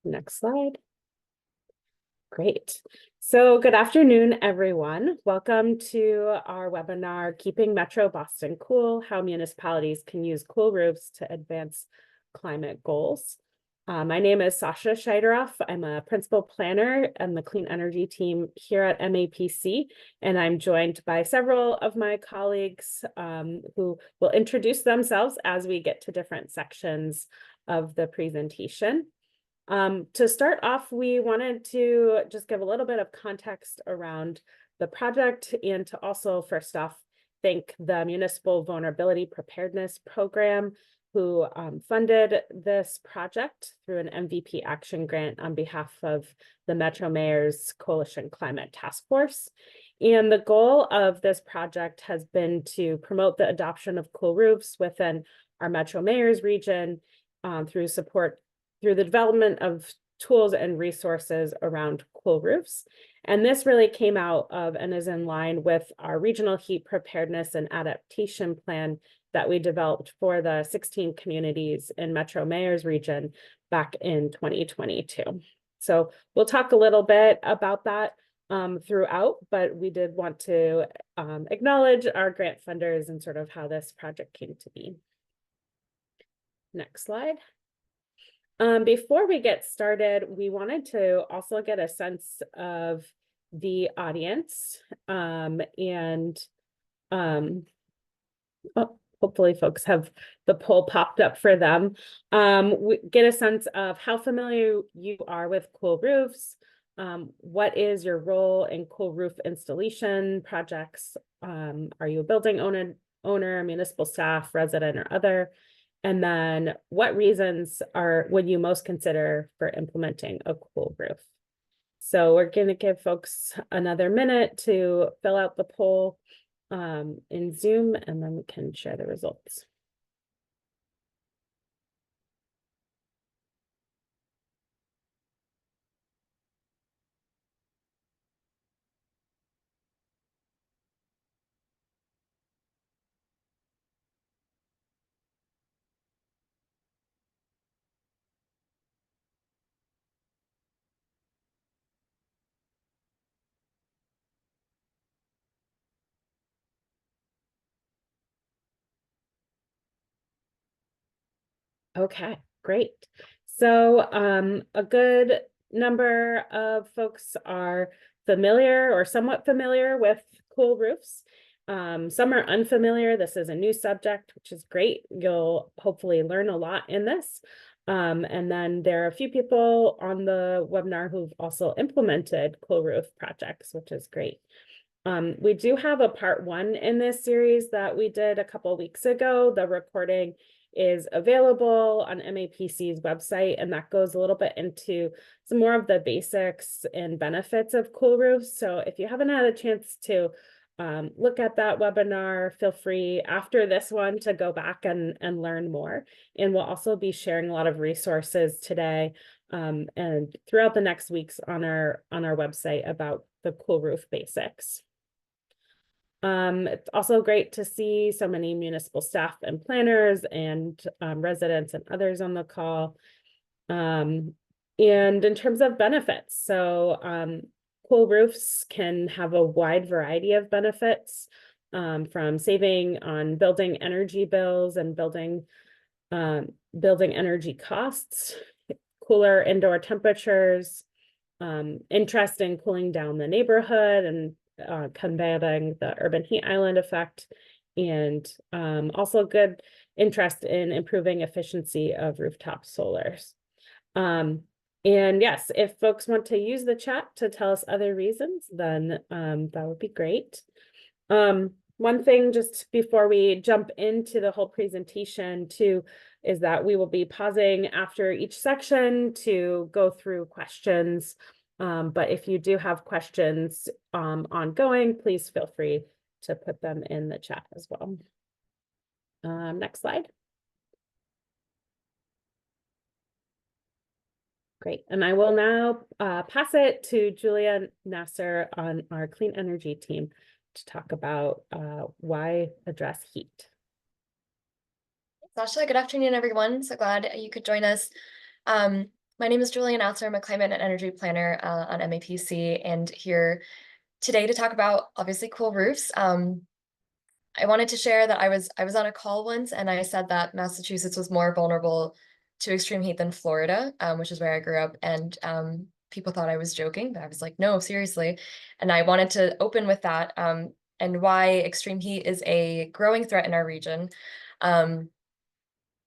Next slide. Great. So good afternoon, everyone. Welcome to our webinar, Keeping Metro Boston Cool, How Municipalities Can Use Cool Roofs to Advance Climate Goals. My name is Sasha Scheideroff. I'm a principal planner on the clean energy team here at MAPC, and I'm joined by several of my colleagues who will introduce themselves as we get to different sections of the presentation. To start off, we wanted to just give a little bit of context around the project and to also, first off, thank the Municipal Vulnerability Preparedness Program who funded this project through an MVP action grant on behalf of the Metro Mayor's Coalition Climate Task Force. And the goal of this project has been to promote the adoption of cool roofs within our Metro Mayor's region through the development of tools and resources around cool roofs. And this really came out of and is in line with our regional heat preparedness and adaptation plan that we developed for the 16 communities in Metro Mayor's region back in 2022. So we'll talk a little bit about that throughout, but we did want to acknowledge our grant funders and sort of how this project came to be. Next slide. Before we get started, we wanted to also get a sense of the audience hopefully folks have the poll popped up for them. We get a sense of how familiar you are with cool roofs. What is your role in cool roof installation projects? Are you a building owner, municipal staff, resident, or other? And then what reasons would you most consider for implementing a cool roof? So we're going to give folks another minute to fill out the poll in Zoom, and then we can share the results. Okay, great. So a good number of folks are familiar or somewhat familiar with cool roofs. Some are unfamiliar. This is a new subject, which is great. You'll hopefully learn a lot in this. And then there are a few people on the webinar who've also implemented cool roof projects, which is great. We do have a part 1 in this series that we did a couple of weeks ago. The recording is available on MAPC's website, and that goes a little bit into some more of the basics and benefits of cool roofs. So if you haven't had a chance to look at that webinar, feel free after this one to go back and learn more. And we'll also be sharing a lot of resources today and throughout the next weeks on our website about the cool roof basics. It's also great to see so many municipal staff and planners and residents and others on the call. And in terms of benefits, so cool roofs can have a wide variety of benefits, from saving on building energy bills and building energy costs, cooler indoor temperatures, interest in cooling down the neighborhood and combating the urban heat island effect, and also good interest in improving efficiency of rooftop solars. And yes, if folks want to use the chat to tell us other reasons, then that would be great. One thing just before we jump into the whole presentation too, is that we will be pausing after each section to go through questions. But if you do have questions ongoing, please feel free to put them in the chat as well. Next slide. Great. And I will now pass it to Julia Nasser on our clean energy team to talk about why address heat. Sasha, good afternoon, everyone. So glad you could join us. My name is Julian Asser. I'm a climate and energy planner on MAPC, and here today to talk about obviously cool roofs. I wanted to share that I was on a call once, and I said that Massachusetts was more vulnerable to extreme heat than Florida, which is where I grew up, and people thought I was joking, but I was like, no, seriously. And I wanted to open with that and why extreme heat is a growing threat in our region. Um,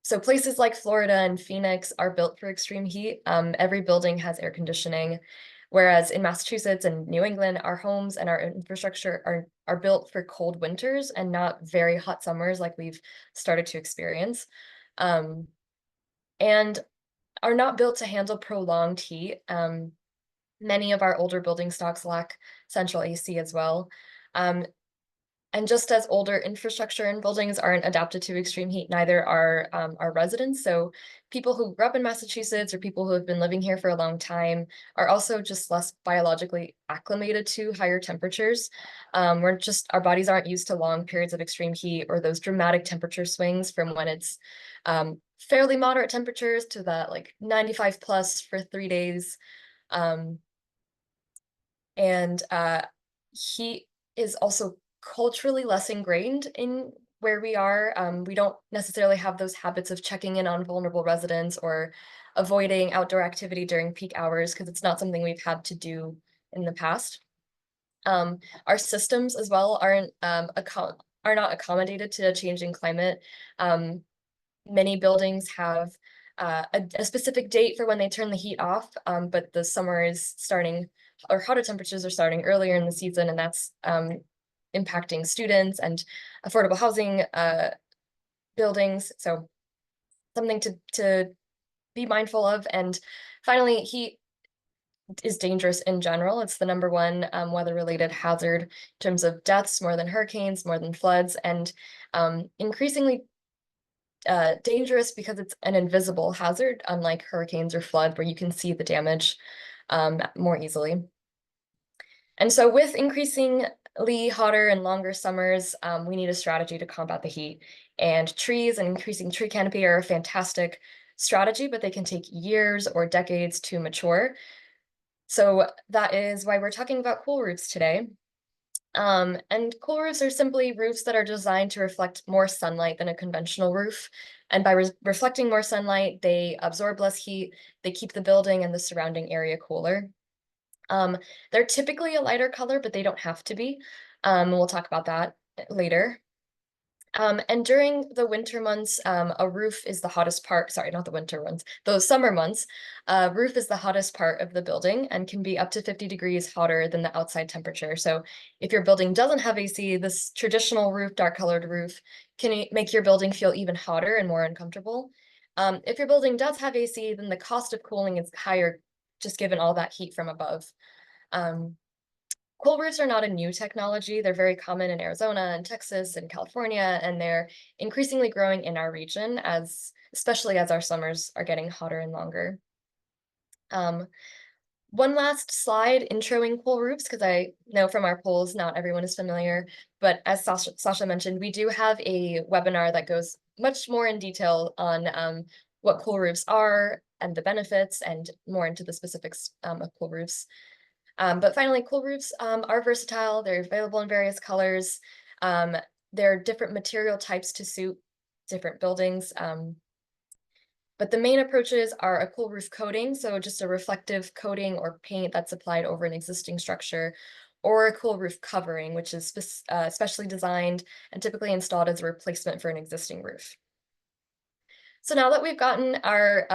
so places like Florida and Phoenix are built for extreme heat. Every building has air conditioning, whereas in Massachusetts and New England, our homes and our infrastructure are built for cold winters and not very hot summers like we've started to experience, um, and are not built to handle prolonged heat. Many of our older building stocks lack central AC as well. Um, and just as older infrastructure and buildings aren't adapted to extreme heat, neither are our residents. So people who grew up in Massachusetts or people who have been living here for a long time are also just less biologically acclimated to higher temperatures. Our bodies aren't used to long periods of extreme heat or those dramatic temperature swings from when it's fairly moderate temperatures to that like 95 plus for 3 days. Um, and Heat is also culturally less ingrained in where we are. We don't necessarily have those habits of checking in on vulnerable residents or avoiding outdoor activity during peak hours because it's not something we've had to do in the past. Our systems as well are not accommodated to a changing climate. Many buildings have a specific date for when they turn the heat off, but the summer is starting, or hotter temperatures are starting earlier in the season, and that's impacting students and affordable housing buildings. So something to be mindful of. And finally, heat is dangerous in general. It's the number one weather-related hazard in terms of deaths, more than hurricanes, more than floods, and increasingly dangerous because it's an invisible hazard, unlike hurricanes or flood, where you can see the damage more easily. And so with increasingly hotter and longer summers, we need a strategy to combat the heat. And trees and increasing tree canopy are a fantastic strategy, but they can take years or decades to mature. So that is why we're talking about cool roofs today. And cool roofs are simply roofs that are designed to reflect more sunlight than a conventional roof. And by reflecting more sunlight, they absorb less heat, they keep the building and the surrounding area cooler. They're typically a lighter color, but they don't have to be. We'll talk about that later. And during the winter months, a roof is the hottest part. Sorry, not the winter ones, those summer months. Roof is the hottest part of the building and can be up to 50 degrees hotter than the outside temperature. So if your building doesn't have AC, this traditional roof, dark colored roof, can make your building feel even hotter and more uncomfortable. If your building does have AC, then the cost of cooling is higher, just given all that heat from above. Um, Coal roofs are not a new technology. They're very common in Arizona and Texas and California, and they're increasingly growing in our region especially as our summers are getting hotter and longer. Um, One last slide introing coal roofs, because I know from our polls, not everyone is familiar, but as Sasha mentioned, we do have a webinar that goes much more in detail on what coal roofs are and the benefits and more into the specifics of coal roofs. But finally, cool roofs are versatile. They're available in various colors. Um, there are different material types to suit different buildings. But the main approaches are a cool roof coating, so just a reflective coating or paint that's applied over an existing structure, or a cool roof covering, which is specially designed and typically installed as a replacement for an existing roof. So now that we've gotten our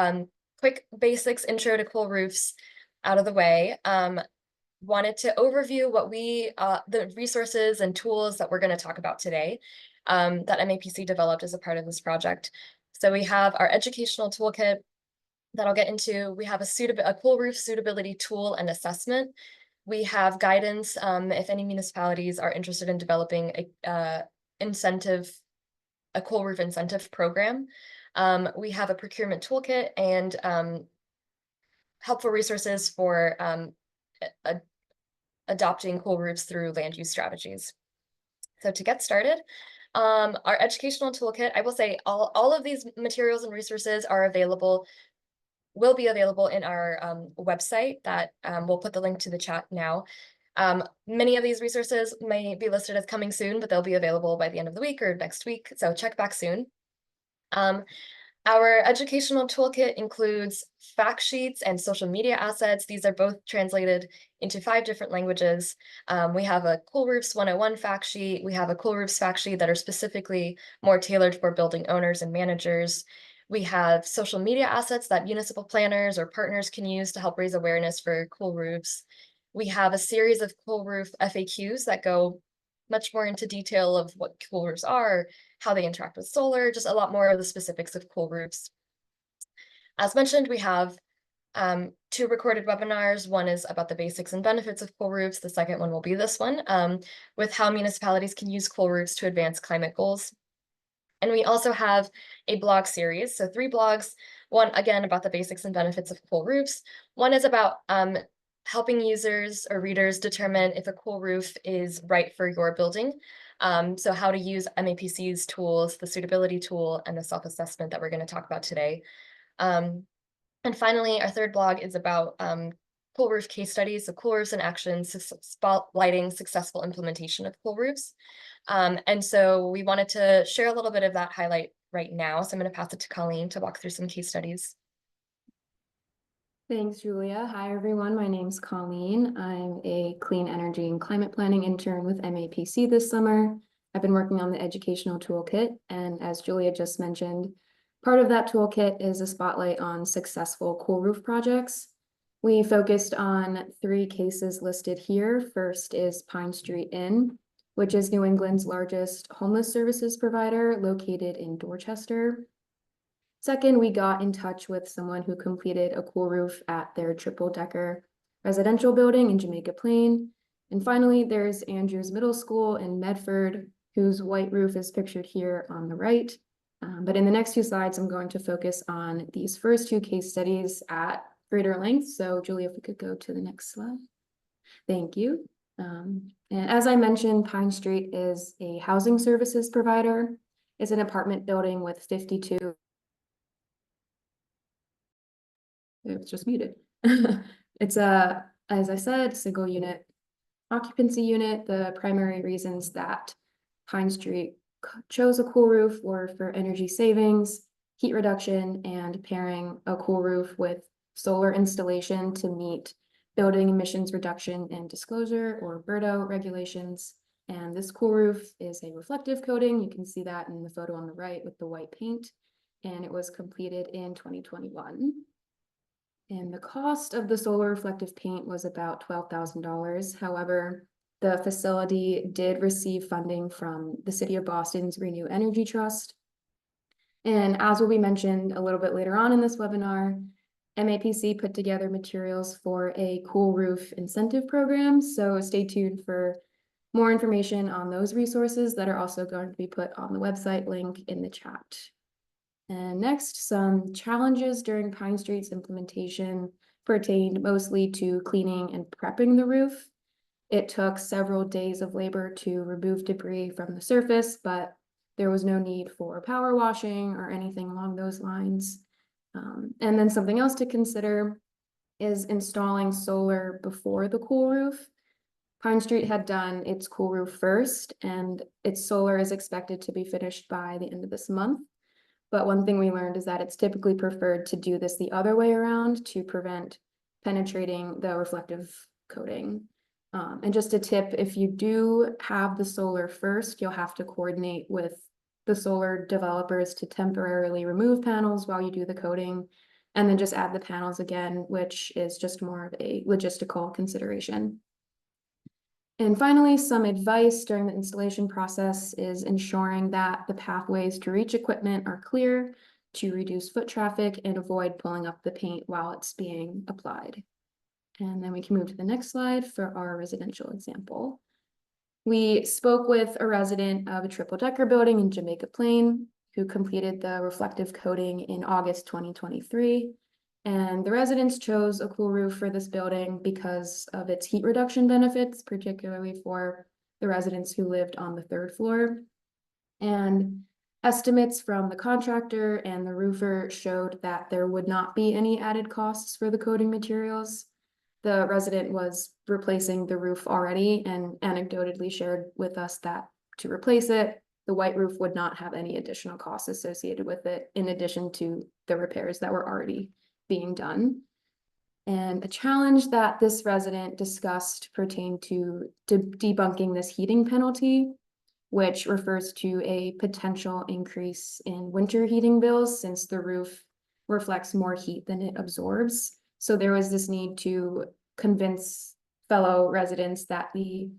quick basics intro to cool roofs out of the way, wanted to overview the resources and tools that we're going to talk about today that MAPC developed as a part of this project. So we have our educational toolkit that I'll get into. We have a cool roof suitability tool and assessment. We have guidance if any municipalities are interested in developing a cool roof incentive program. We have a procurement toolkit and helpful resources for adopting cool roofs through land use strategies. So to get started, our educational toolkit, I will say all of these materials and resources are available will be available in our website that we'll put the link to the chat now. Many of these resources may be listed as coming soon, but they'll be available by the end of the week or next week, so check back soon. Our educational toolkit includes fact sheets and social media assets. These are both translated into 5 different languages. We have a Cool Roofs 101 fact sheet. We have a Cool Roofs fact sheet that are specifically more tailored for building owners and managers. We have social media assets that municipal planners or partners can use to help raise awareness for cool roofs. We have a series of cool roof FAQs that go much more into detail of what cool roofs are, how they interact with solar, just a lot more of the specifics of cool roofs. As mentioned, we have 2 recorded webinars. One is about the basics and benefits of cool roofs. The second one will be this one, with how municipalities can use cool roofs to advance climate goals. And we also have a blog series, so 3 blogs. One, again, about the basics and benefits of cool roofs. One is about helping users or readers determine if a cool roof is right for your building. So how to use MAPC's tools, the suitability tool, and the self-assessment that we're going to talk about today. And finally, our 3rd blog is about cool roof case studies, so cool roofs in action, spotlighting successful implementation of cool roofs. And so we wanted to share a little bit of that highlight right now. So I'm going to pass it to Colleen to walk through some case studies. Thanks, Julia. Hi, everyone. My name's Colleen. I'm a clean energy and climate planning intern with MAPC this summer. I've been working on the educational toolkit, and as Julia just mentioned, part of that toolkit is a spotlight on successful cool roof projects. We focused on 3 cases listed here. First is Pine Street Inn, which is New England's largest homeless services provider located in Dorchester. Second, we got in touch with someone who completed a cool roof at their triple-decker residential building in Jamaica Plain. And finally, there's Andrews Middle School in Medford, whose white roof is pictured here on the right. But in the next 2 slides, I'm going to focus on these first 2 case studies at greater length. So Julia, if we could go to the next slide. Thank you. And as I mentioned, Pine Street is a housing services provider. It's an apartment building with 52. It's just muted. It's a, as I said, single unit occupancy unit. The primary reasons that Pine Street chose a cool roof were for energy savings, heat reduction, and pairing a cool roof with solar installation to meet building emissions reduction and disclosure, or BERDO regulations. And this cool roof is a reflective coating. You can see that in the photo on the right with the white paint. And it was completed in 2021. And the cost of the solar reflective paint was about $12,000. However, the facility did receive funding from the City of Boston's Renew Energy Trust. And as will be mentioned a little bit later on in this webinar, MAPC put together materials for a cool roof incentive program. So stay tuned for more information on those resources that are also going to be put on the website link in the chat. And next, some challenges during Pine Street's implementation pertained mostly to cleaning and prepping the roof. It took several days of labor to remove debris from the surface, but there was no need for power washing or anything along those lines. And then something else to consider is installing solar before the cool roof. Pine Street had done its cool roof first, and its solar is expected to be finished by the end of this month. But one thing we learned is that it's typically preferred to do this the other way around to prevent penetrating the reflective coating. And just a tip, if you do have the solar first, you'll have to coordinate with the solar developers to temporarily remove panels while you do the coating, and then just add the panels again, which is just more of a logistical consideration. And finally, some advice during the installation process is ensuring that the pathways to reach equipment are clear to reduce foot traffic and avoid pulling up the paint while it's being applied. And then we can move to the next slide for our residential example. We spoke with a resident of a triple-decker building in Jamaica Plain who completed the reflective coating in August 2023. And the residents chose a cool roof for this building because of its heat reduction benefits, particularly for the residents who lived on the 3rd floor. And estimates from the contractor and the roofer showed that there would not be any added costs for the coating materials. The resident was replacing the roof already and anecdotally shared with us that to replace it, the white roof would not have any additional costs associated with it, in addition to the repairs that were already being done. And a challenge that this resident discussed pertained to debunking this heating penalty, which refers to a potential increase in winter heating bills since the roof reflects more heat than it absorbs. So there was this need to convince fellow residents that the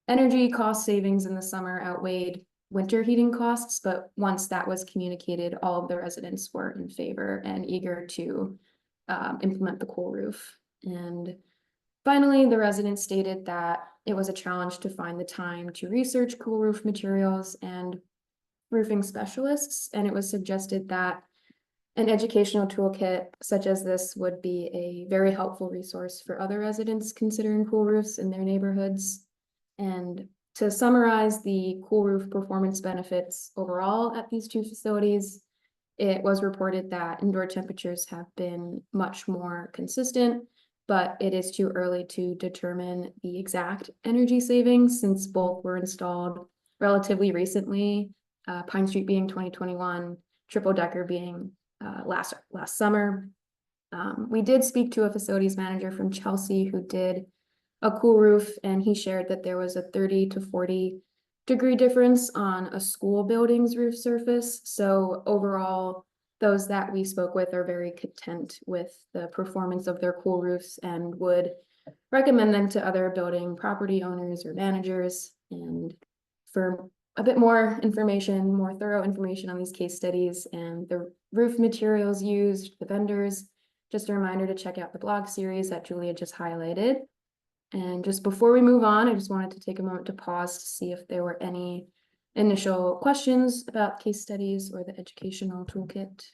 energy cost savings in the summer outweighed winter heating costs, but once that was communicated, all of the residents were in favor and eager to implement the cool roof. And finally, the residents stated that it was a challenge to find the time to research cool roof materials and roofing specialists, and it was suggested that an educational toolkit such as this would be a very helpful resource for other residents considering cool roofs in their neighborhoods. And to summarize the cool roof performance benefits overall at these two facilities, it was reported that indoor temperatures have been much more consistent, but it is too early to determine the exact energy savings since both were installed relatively recently, Pine Street being 2021, triple decker being last summer. We did speak to a facilities manager from Chelsea who did a cool roof, and he shared that there was a 30 to 40 degree difference on a school building's roof surface. So overall, those that we spoke with are very content with the performance of their cool roofs and would recommend them to other building property owners or managers. And for a bit more information, more thorough information on these case studies and the roof materials used, the vendors, just a reminder to check out the blog series that Julia just highlighted. And just before we move on, I just wanted to take a moment to pause to see if there were any initial questions about case studies or the educational toolkit.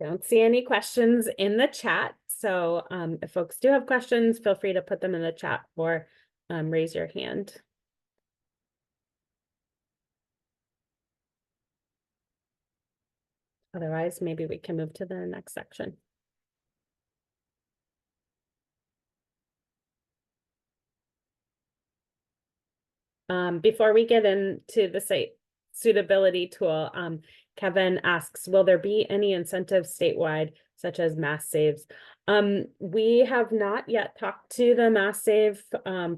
Don't see any questions in the chat. So if folks do have questions, feel free to put them in the chat or raise your hand. Otherwise, maybe we can move to the next section. Before we get into the site suitability tool, Kevin asks, will there be any incentives statewide, such as Mass Saves? We have not yet talked to the Mass Save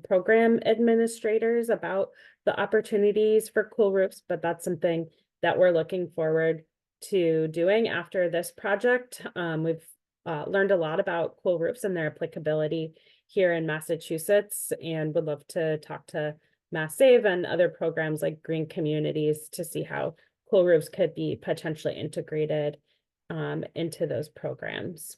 program administrators about the opportunities for cool roofs, but that's something that we're looking forward to doing after this project. We've learned a lot about cool roofs and their applicability here in Massachusetts, and would love to talk to Mass Save and other programs like Green Communities to see how cool roofs could be potentially integrated into those programs.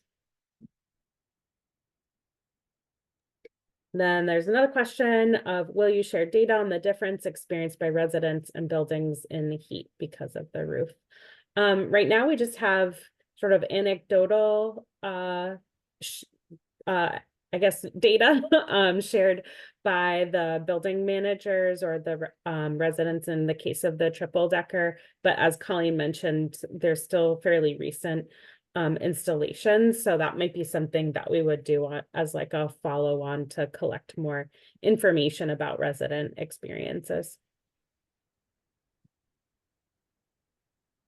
Then there's another question of, will you share data on the difference experienced by residents and buildings in the heat because of the roof? Right now, we just have sort of anecdotal, I guess, data shared by the building managers or the residents in the case of the triple decker. But as Colleen mentioned, they're still fairly recent installations. So that might be something that we would do as like a follow-on to collect more information about resident experiences.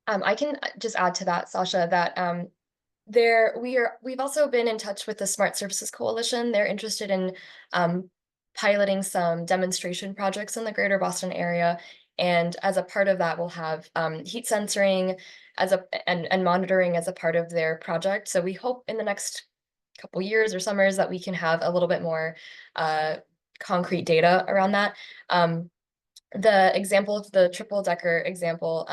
I can just add to that, Sasha, that we've also been in touch with the Smart Services Coalition. They're interested in piloting some demonstration projects in the greater Boston area. And as a part of that, we'll have heat sensoring and monitoring as a part of their project. So we hope in the next couple years or summers that we can have a little bit more concrete data around that. The example of the triple decker example,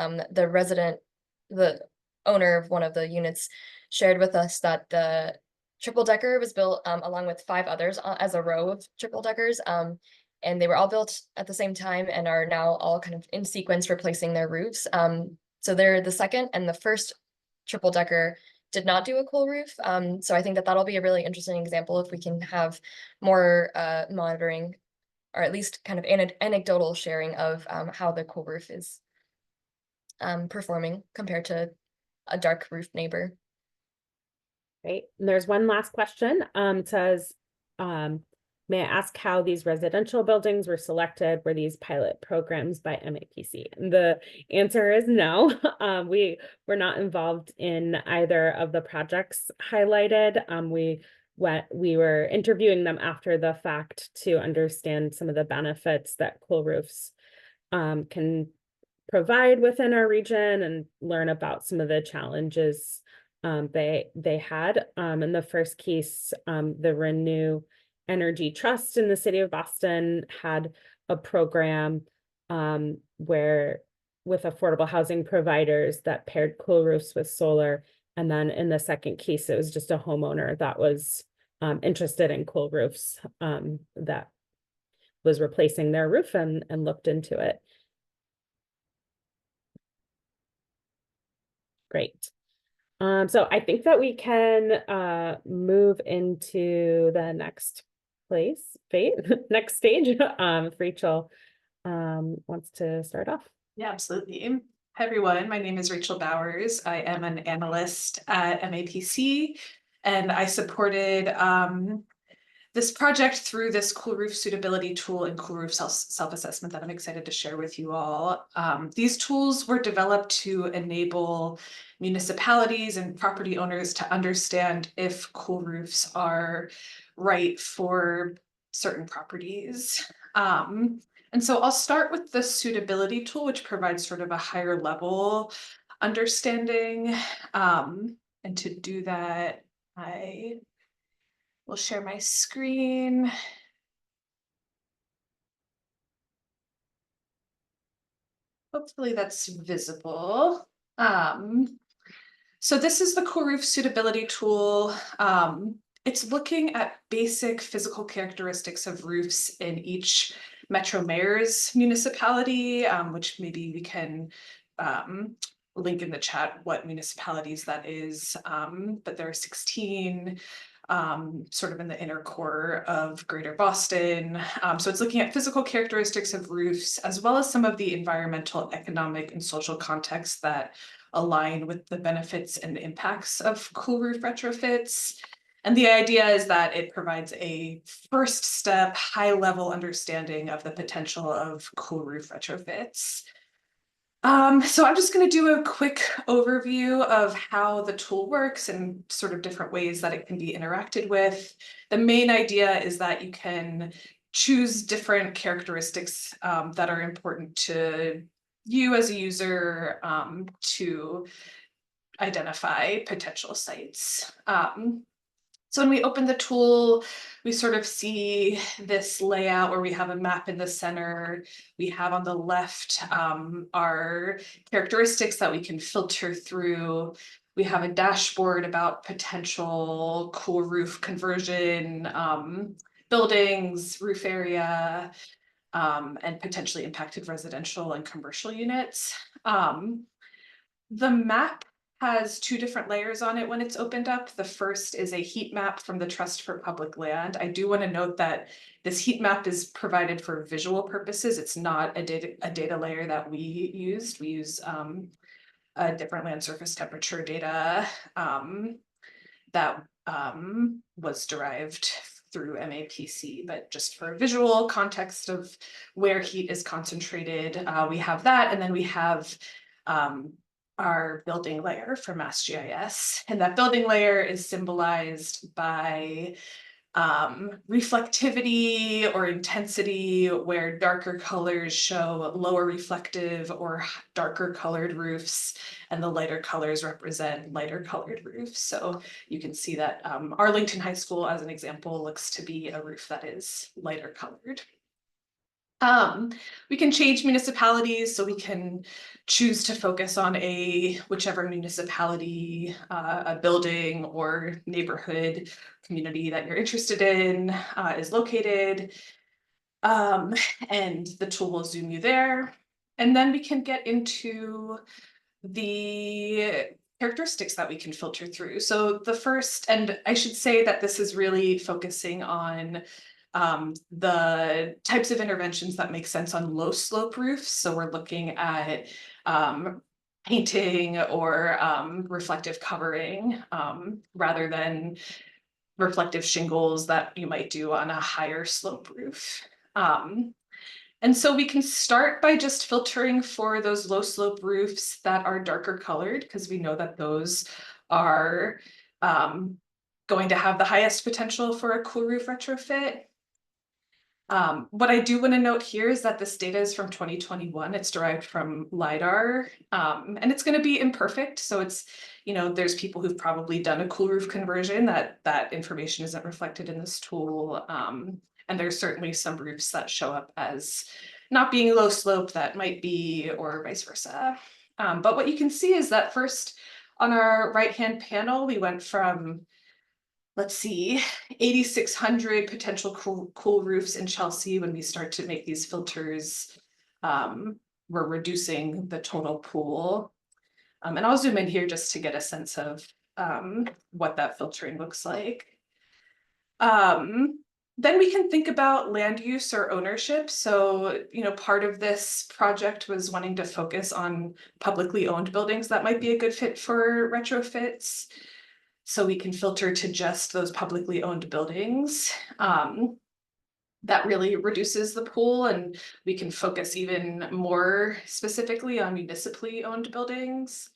the owner of one of the units shared with us that the triple decker was built along with 5 others as a row of triple deckers. And they were all built at the same time and are now all kind of in sequence replacing their roofs. So they're the second and the first triple decker did not do a cool roof. So I think that that'll be a really interesting example if we can have more monitoring, or at least kind of anecdotal sharing of how the cool roof is performing compared to a dark roof neighbor. Great. And there's one last question. It says, may I ask how these residential buildings were selected? Were these pilot programs by MAPC? And the answer is no. We were not involved in either of the projects highlighted. We were interviewing them after the fact to understand some of the benefits that cool roofs can provide within our region and learn about some of the challenges they had. In the first case, the Renew Energy Trust in the city of Boston had a program where with affordable housing providers that paired cool roofs with solar. And then in the second case, it was just a homeowner that was interested in cool roofs that was replacing their roof and looked into it. Great. So I think that we can move into the next next stage. If Rachel wants to start off. Yeah, absolutely. Hi, everyone. My name is Rachel Bowers. I am an analyst at MAPC, and I supported this project through this cool roof suitability tool and cool roof self-assessment that I'm excited to share with you all. These tools were developed to enable municipalities and property owners to understand if cool roofs are right for certain properties. And so I'll start with the suitability tool, which provides sort of a higher level understanding. And to do that, I will share my screen. Hopefully that's visible. So this is the cool roof suitability tool. It's looking at basic physical characteristics of roofs in each Metro Mayor's municipality, which maybe we can link in the chat what municipalities that is, but there are 16 sort of in the inner core of Greater Boston. So it's looking at physical characteristics of roofs, as well as some of the environmental, economic, and social contexts that align with the benefits and impacts of cool roof retrofits. And the idea is that it provides a first step, high level understanding of the potential of cool roof retrofits. So I'm just going to do a quick overview of how the tool works and sort of different ways that it can be interacted with. The main idea is that you can choose different characteristics that are important to you as a user to identify potential sites. So when we open the tool, we sort of see this layout where we have a map in the center. We have on the left our characteristics that we can filter through. We have a dashboard about potential cool roof conversion, buildings, roof area, and potentially impacted residential and commercial units. The map has two different layers on it when it's opened up. The first is a heat map from the Trust for Public Land. I do want to note that this heat map is provided for visual purposes. It's not a data layer that we used. We use a different land surface temperature data that was derived through MAPC, but just for visual context of where heat is concentrated, we have that, and then we have our building layer for MassGIS. And that building layer is symbolized by reflectivity or intensity, where darker colors show lower reflective or darker colored roofs, and the lighter colors represent lighter colored roofs. So you can see that Arlington High School, as an example, looks to be a roof that is lighter colored. We can change municipalities, so we can choose to focus on whichever municipality, a building or neighborhood community that you're interested in is located. And the tool will zoom you there. And then we can get into the characteristics that we can filter through. So the first, and I should say that this is really focusing on the types of interventions that make sense on low slope roofs. So we're looking at painting or reflective covering rather than reflective shingles that you might do on a higher slope roof. And so we can start by just filtering for those low slope roofs that are darker colored, because we know that those are going to have the highest potential for a cool roof retrofit. What I do want to note here is that this data is from 2021. It's derived from LiDAR, and it's going to be imperfect. So it's, there's people who've probably done a cool roof conversion that information isn't reflected in this tool. And there's certainly some roofs that show up as not being low slope that might be, or vice versa. But what you can see is that first on our right-hand panel, we went from, let's see, 8,600 potential cool roofs in Chelsea. When we start to make these filters, we're reducing the total pool. And I'll zoom in here just to get a sense of what that filtering looks like. Then we can think about land use or ownership. So, part of this project was wanting to focus on publicly owned buildings that might be a good fit for retrofits. So we can filter to just those publicly owned buildings. That really reduces the pool, and we can focus even more specifically on municipally owned buildings.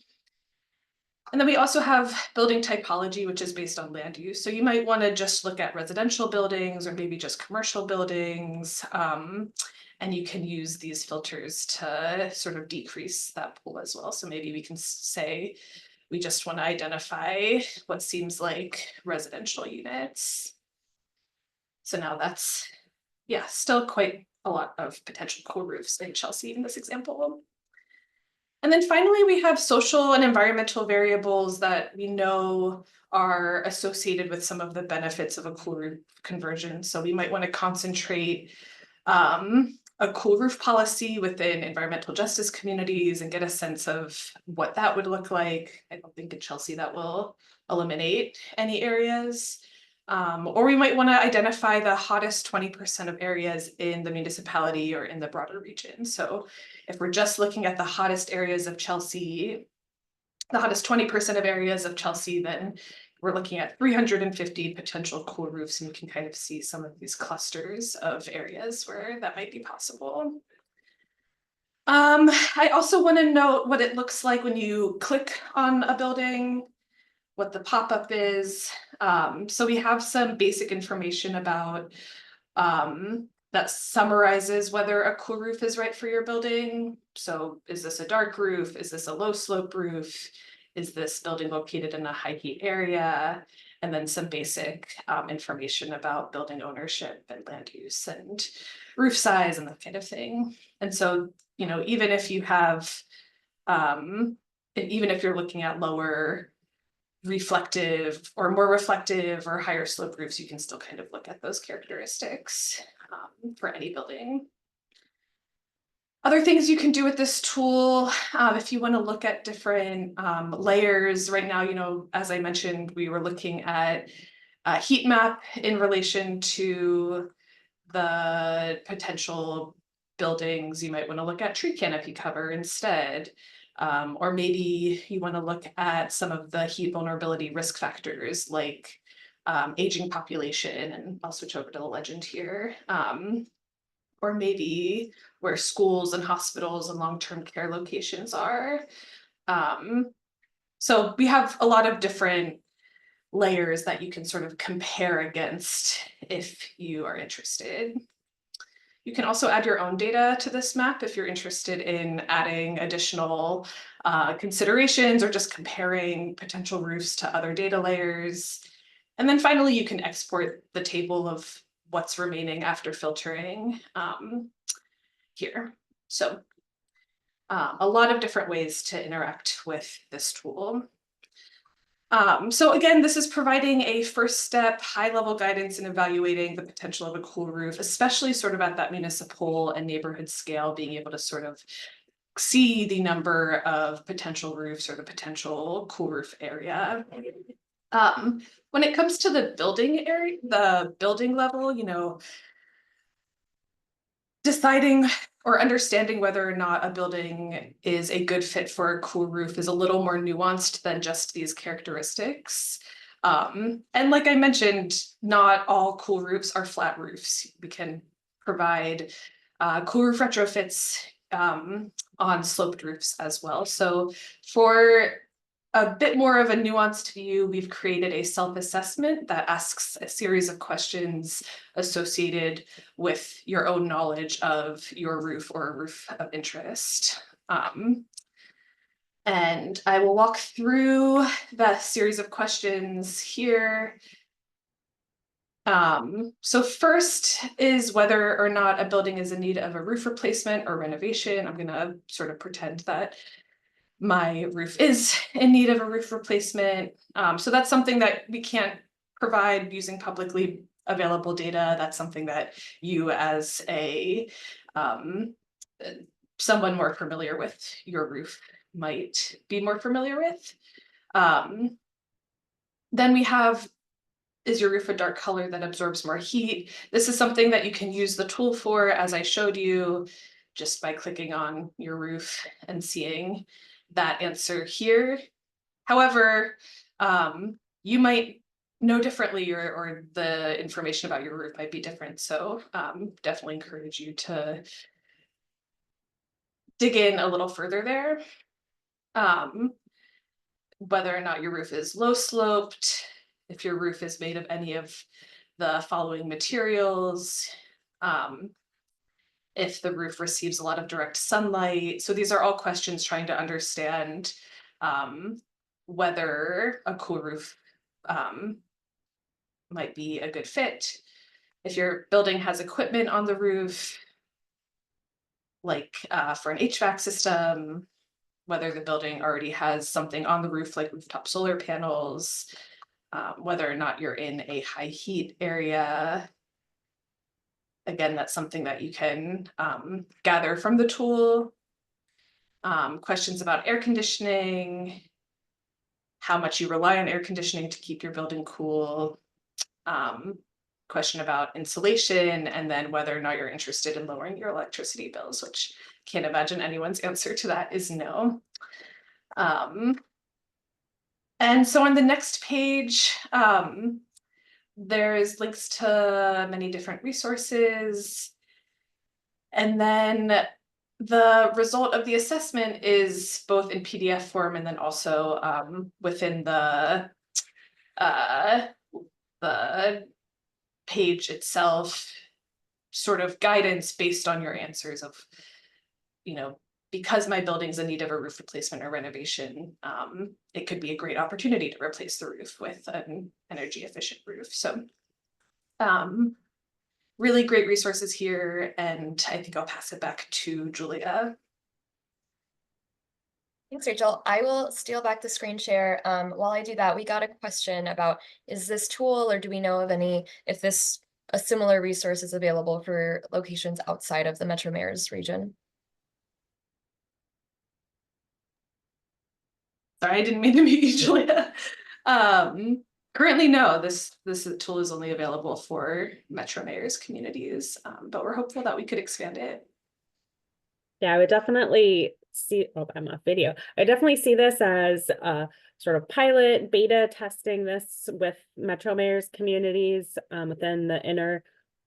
And then we also have building typology, which is based on land use. So you might want to just look at residential buildings or maybe just commercial buildings. And you can use these filters to sort of decrease that pool as well. So maybe we can say we just want to identify what seems like residential units. So now that's, still quite a lot of potential cool roofs in Chelsea in this example. And then finally, we have social and environmental variables that we know are associated with some of the benefits of a cool roof conversion. So we might want to concentrate a cool roof policy within environmental justice communities and get a sense of what that would look like. I don't think in Chelsea that will eliminate any areas. Or we might want to identify the hottest 20% of areas in the municipality or in the broader region. So if we're just looking at the hottest areas of Chelsea, the hottest 20% of areas of Chelsea, then we're looking at 350 potential cool roofs, and you can kind of see some of these clusters of areas where that might be possible. I also want to note what it looks like when you click on a building, what the pop-up is. So we have some basic information about that summarizes whether a cool roof is right for your building. So is this a dark roof? Is this a low slope roof? Is this building located in a high heat area? And then some basic information about building ownership and land use and roof size and that kind of thing. And so, even if you have, even if you're looking at lower reflective or more reflective or higher slope roofs, you can still kind of look at those characteristics for any building. Other things you can do with this tool, if you want to look at different layers right now, as I mentioned, we were looking at a heat map in relation to the potential buildings. You might want to look at tree canopy cover instead. Or maybe you want to look at some of the heat vulnerability risk factors like aging population, and I'll switch over to the legend here. Or maybe where schools and hospitals and long-term care locations are. So we have a lot of different layers that you can sort of compare against if you are interested. You can also add your own data to this map if you're interested in adding additional considerations or just comparing potential roofs to other data layers. And then finally, you can export the table of what's remaining after filtering here. So a lot of different ways to interact with this tool. So again, this is providing a first step, high-level guidance in evaluating the potential of a cool roof, especially sort of at that municipal and neighborhood scale, being able to sort of see the number of potential roofs or the potential cool roof area. When it comes to the building area, the building level, you know, deciding or understanding whether or not a building is a good fit for a cool roof is a little more nuanced than just these characteristics. And like I mentioned, not all cool roofs are flat roofs. We can provide cool roof retrofits on sloped roofs as well. So for a bit more of a nuanced view, we've created a self-assessment that asks a series of questions associated with your own knowledge of your roof or a roof of interest. And I will walk through the series of questions here. So first is whether or not a building is in need of a roof replacement or renovation. I'm gonna sort of pretend that my roof is in need of a roof replacement. So that's something that we can't provide using publicly available data. That's something that you as a someone more familiar with your roof might be more familiar with. Then we have, is your roof a dark color that absorbs more heat? This is something that you can use the tool for, as I showed you, just by clicking on your roof and seeing that answer here. However, you might know differently, or the information about your roof might be different. So definitely encourage you to dig in a little further there. Whether or not your roof is low sloped, if your roof is made of any of the following materials, if the roof receives a lot of direct sunlight. So these are all questions trying to understand whether a cool roof might be a good fit. If your building has equipment on the roof, like for an HVAC system, whether the building already has something on the roof like rooftop solar panels, whether or not you're in a high heat area. Again, that's something that you can gather from the tool. Questions about air conditioning, how much you rely on air conditioning to keep your building cool. Question about insulation, and then whether or not you're interested in lowering your electricity bills, which I can't imagine anyone's answer to that is no. And so on the next page, there's links to many different resources. And then the result of the assessment is both in PDF form and then also within the page itself, sort of guidance based on your answers of, you know, because my building's in need of a roof replacement or renovation, it could be a great opportunity to replace the roof with an energy efficient roof. So really great resources here, and I think I'll pass it back to Julia. Thanks, Rachel. I will steal back the screen share. While I do that, we got a question about, is this tool, or do we know of any, if a similar resource is available for locations outside of the Metro Mayor's region? Sorry, I didn't mean to mute you, Julia. Currently, no, this tool is only available for Metro Mayor's communities, but we're hopeful that we could expand it. Yeah, I would definitely see, oh, I'm off video. I definitely see this as a sort of pilot beta testing this with Metro Mayor's communities within the inner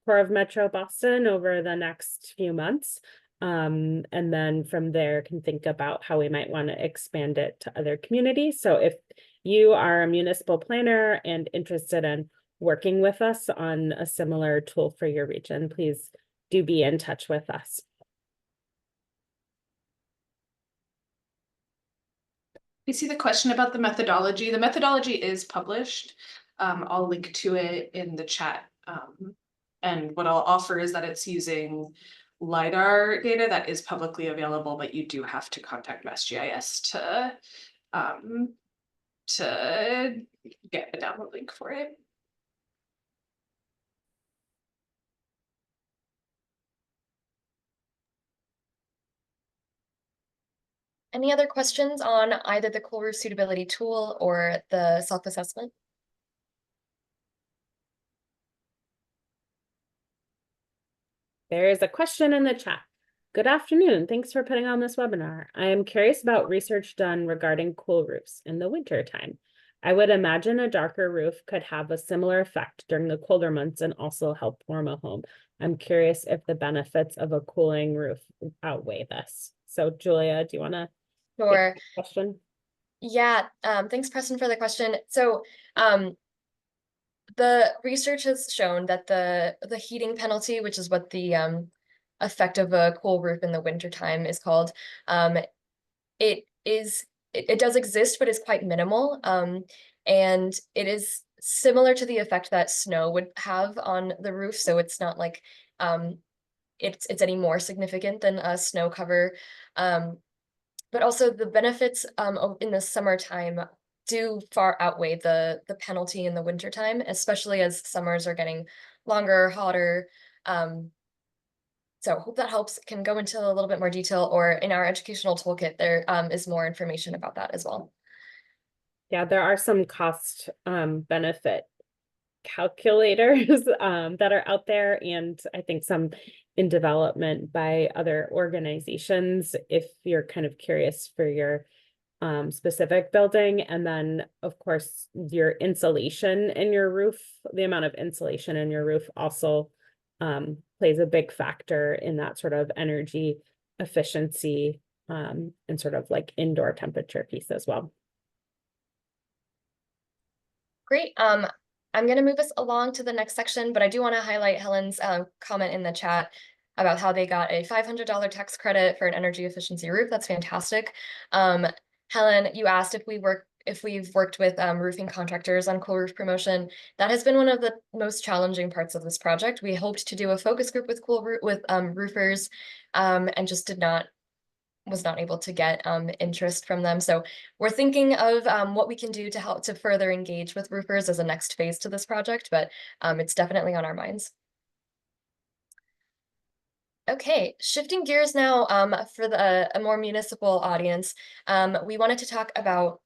core of Metro Boston over the next few months. And then from there can think about how we might want to expand it to other communities. So if you are a municipal planner and interested in working with us on a similar tool for your region, please do be in touch with us. We see the question about the methodology. The methodology is published. I'll link to it in the chat. And what I'll offer is that it's using LiDAR data that is publicly available, but you do have to contact MassGIS to get a download link for it. Any other questions on either the cool roof suitability tool or the self-assessment? There is a question in the chat. Good afternoon. Thanks for putting on this webinar. I am curious about research done regarding cool roofs in the winter time. I would imagine a darker roof could have a similar effect during the colder months and also help warm a home. I'm curious if the benefits of a cooling roof outweigh this. So Julia, do you want to take Sure. the question? Yeah, thanks, Preston, for the question. So the research has shown that the heating penalty, which is what the effect of a cool roof in the wintertime is called, it does exist, but it's quite minimal. And it is similar to the effect that snow would have on the roof. So it's not like it's any more significant than a snow cover. But also the benefits in the summertime do far outweigh the penalty in the wintertime, especially as summers are getting longer, hotter. So hope that helps. Can go into a little bit more detail, or in our educational toolkit, there is more information about that as well. Yeah, there are some cost benefit calculators that are out there, and I think some in development by other organizations if you're kind of curious for your specific building. And then of course your insulation in your roof, the amount of insulation in your roof also plays a big factor in that sort of energy efficiency and sort of like indoor temperature piece as well. Great. I'm going to move us along to the next section, but I do want to highlight Helen's comment in the chat about how they got a $500 tax credit for an energy efficiency roof. That's fantastic. Helen, you asked if we've worked with roofing contractors on cool roof promotion. That has been one of the most challenging parts of this project. We hoped to do a focus group with roofers and just was not able to get interest from them. So we're thinking of what we can do to help to further engage with roofers as a next phase to this project, but it's definitely on our minds. Okay, shifting gears now for a more municipal audience, we wanted to talk about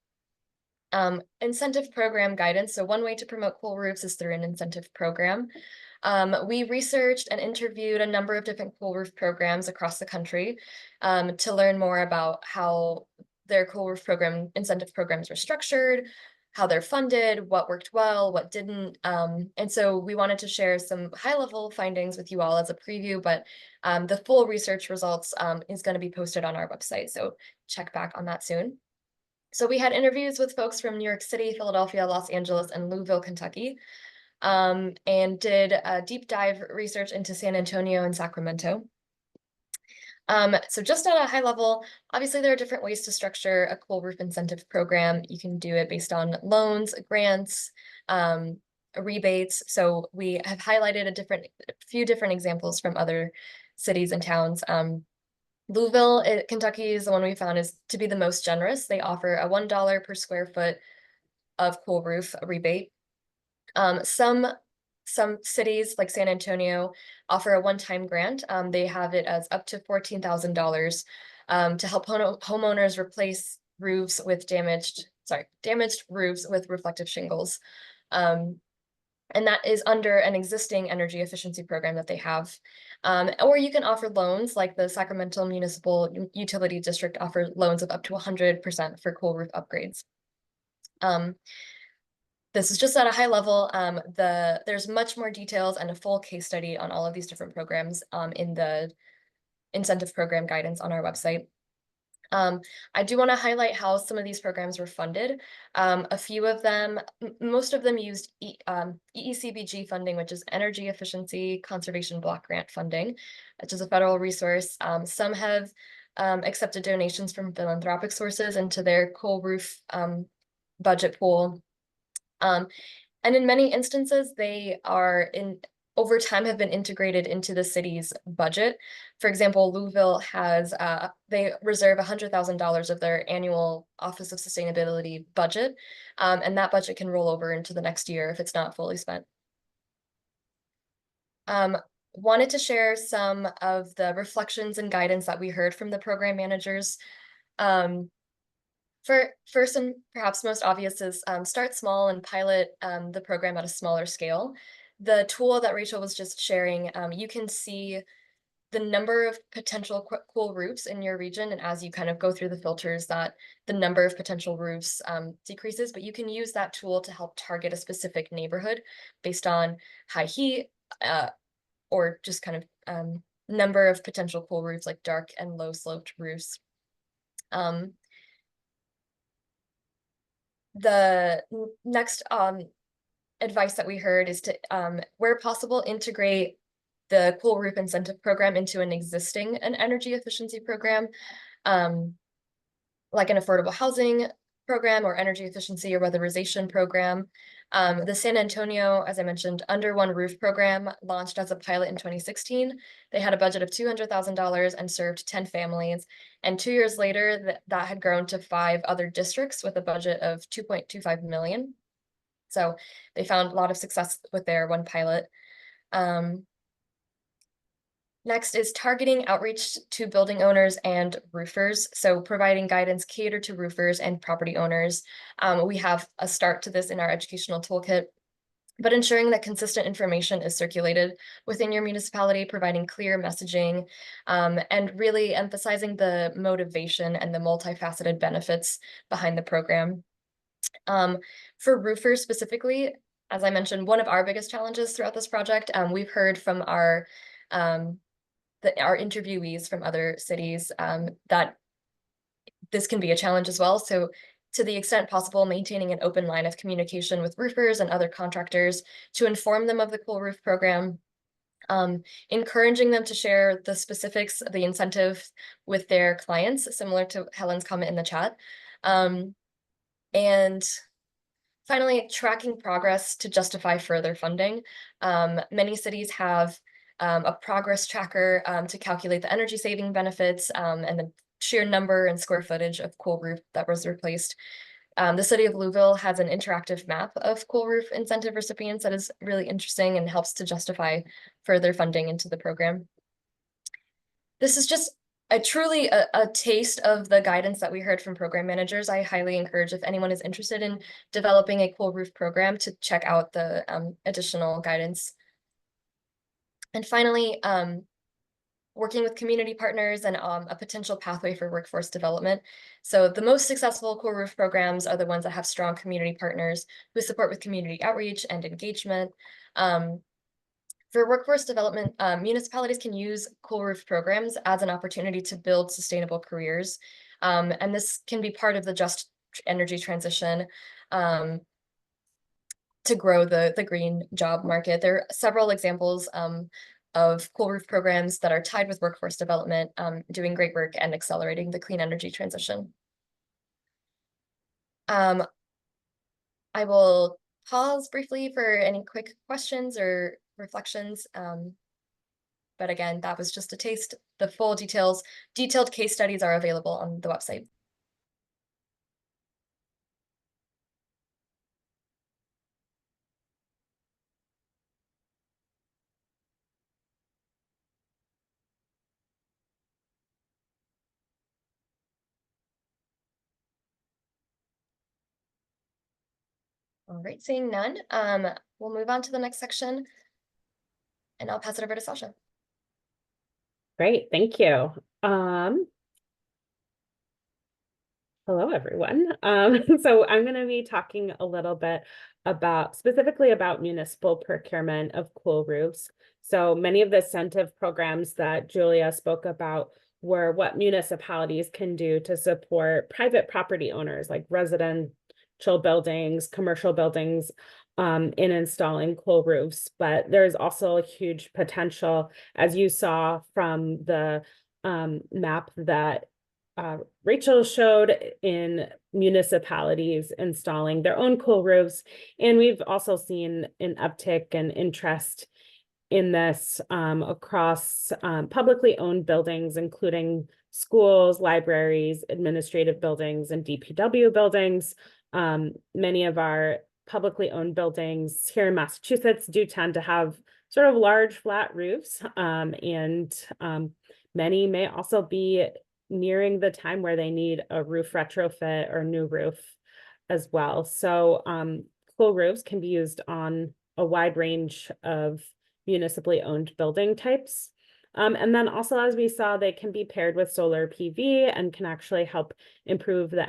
incentive program guidance. So one way to promote cool roofs is through an incentive program. We researched and interviewed a number of different cool roof programs across the country to learn more about how their cool roof program incentive programs were structured, how they're funded, what worked well, what didn't. And so we wanted to share some high-level findings with you all as a preview, but the full research results is going to be posted on our website. So check back on that soon. So we had interviews with folks from New York City, Philadelphia, Los Angeles, and Louisville, Kentucky, and did a deep dive research into San Antonio and Sacramento. So just at a high level, obviously there are different ways to structure a cool roof incentive program. You can do it based on loans, grants, rebates. So we have highlighted a few different examples from other cities and towns. Louisville, Kentucky is the one we found is to be the most generous. They offer a $1 per square foot of cool roof rebate. Some cities like San Antonio offer a one-time grant. They have it as up to $14,000 to help homeowners replace roofs with damaged roofs with reflective shingles. And that is under an existing energy efficiency program that they have. Or you can offer loans like the Sacramento Municipal Utility District offer loans of up to 100% for cool roof upgrades. This is just at a high level. There's much more details and a full case study on all of these different programs in the incentive program guidance on our website. I do want to highlight how some of these programs were funded. A few of them, most of them used EECBG funding, which is Energy Efficiency Conservation Block Grant funding, which is a federal resource. Some have accepted donations from philanthropic sources into their cool roof budget pool. And in many instances, they are over time have been integrated into the city's budget. For example, Louisville has, they reserve $100,000 of their annual Office of Sustainability budget, and that budget can roll over into the next year if it's not fully spent. Wanted to share some of the reflections and guidance that we heard from the program managers For first and perhaps most obvious is start small and pilot the program at a smaller scale. The tool that Rachel was just sharing, you can see the number of potential cool roofs in your region, and as you kind of go through the filters, that the number of potential roofs decreases, but you can use that tool to help target a specific neighborhood based on high heat or just kind of number of potential cool roofs, like dark and low sloped roofs. The next advice that we heard is to, where possible, integrate the cool roof incentive program into an existing energy efficiency program, like an affordable housing program or energy efficiency or weatherization program. The San Antonio, as I mentioned, Under One Roof program launched as a pilot in 2016. They had a budget of $200,000 and served 10 families. And 2 years later, that had grown to 5 other districts with a budget of $2.25 million. So they found a lot of success with their one pilot. Next is targeting outreach to building owners and roofers. So providing guidance catered to roofers and property owners. We have a start to this in our educational toolkit, but ensuring that consistent information is circulated within your municipality, providing clear messaging, and really emphasizing the motivation and the multifaceted benefits behind the program. For roofers specifically, as I mentioned, one of our biggest challenges throughout this project, we've heard from our interviewees from other cities that this can be a challenge as well. So to the extent possible, maintaining an open line of communication with roofers and other contractors to inform them of the Cool Roof program, encouraging them to share the specifics of the incentive with their clients, similar to Helen's comment in the chat. And finally, tracking progress to justify further funding. Many cities have a progress tracker to calculate the energy saving benefits and the sheer number and square footage of cool roof that was replaced. The city of Louisville has an interactive map of cool roof incentive recipients that is really interesting and helps to justify further funding into the program. This is just truly a taste of the guidance that we heard from program managers. I highly encourage, if anyone is interested in developing a cool roof program, to check out the additional guidance. And finally, working with community partners and a potential pathway for workforce development. So the most successful Cool Roof programs are the ones that have strong community partners who support with community outreach and engagement. For workforce development, municipalities can use Cool Roof programs as an opportunity to build sustainable careers. And this can be part of the just energy transition to grow the green job market. There are several examples of Cool Roof programs that are tied with workforce development, doing great work and accelerating the clean energy transition. I will pause briefly for any quick questions or reflections. But again, that was just a taste. The full detailed case studies are available on the website. All right, seeing none, we'll move on to the next section and I'll pass it over to Sasha. Great, thank you. Hello, everyone. So I'm going to be talking a little bit specifically about municipal procurement of cool roofs. So many of the incentive programs that Julia spoke about were what municipalities can do to support private property owners, like residential buildings, commercial buildings, in installing cool roofs. But there's also a huge potential, as you saw from the map that Rachel showed, in municipalities installing their own cool roofs. And we've also seen an uptick in interest in this across publicly owned buildings, including schools, libraries, administrative buildings, and DPW buildings. Many of our publicly owned buildings here in Massachusetts do tend to have sort of large flat roofs, and many may also be nearing the time where they need a roof retrofit or new roof as well. So cool roofs can be used on a wide range of municipally owned building types. And then also, as we saw, they can be paired with solar PV and can actually help improve the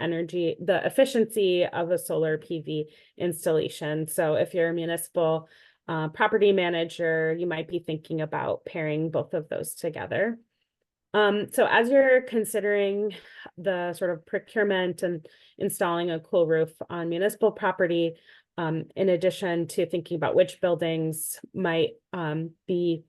efficiency of a solar PV installation. So if you're a municipal property manager, you might be thinking about pairing both of those together. So as you're considering the sort of procurement and installing a cool roof on municipal property, in addition to thinking about which buildings might be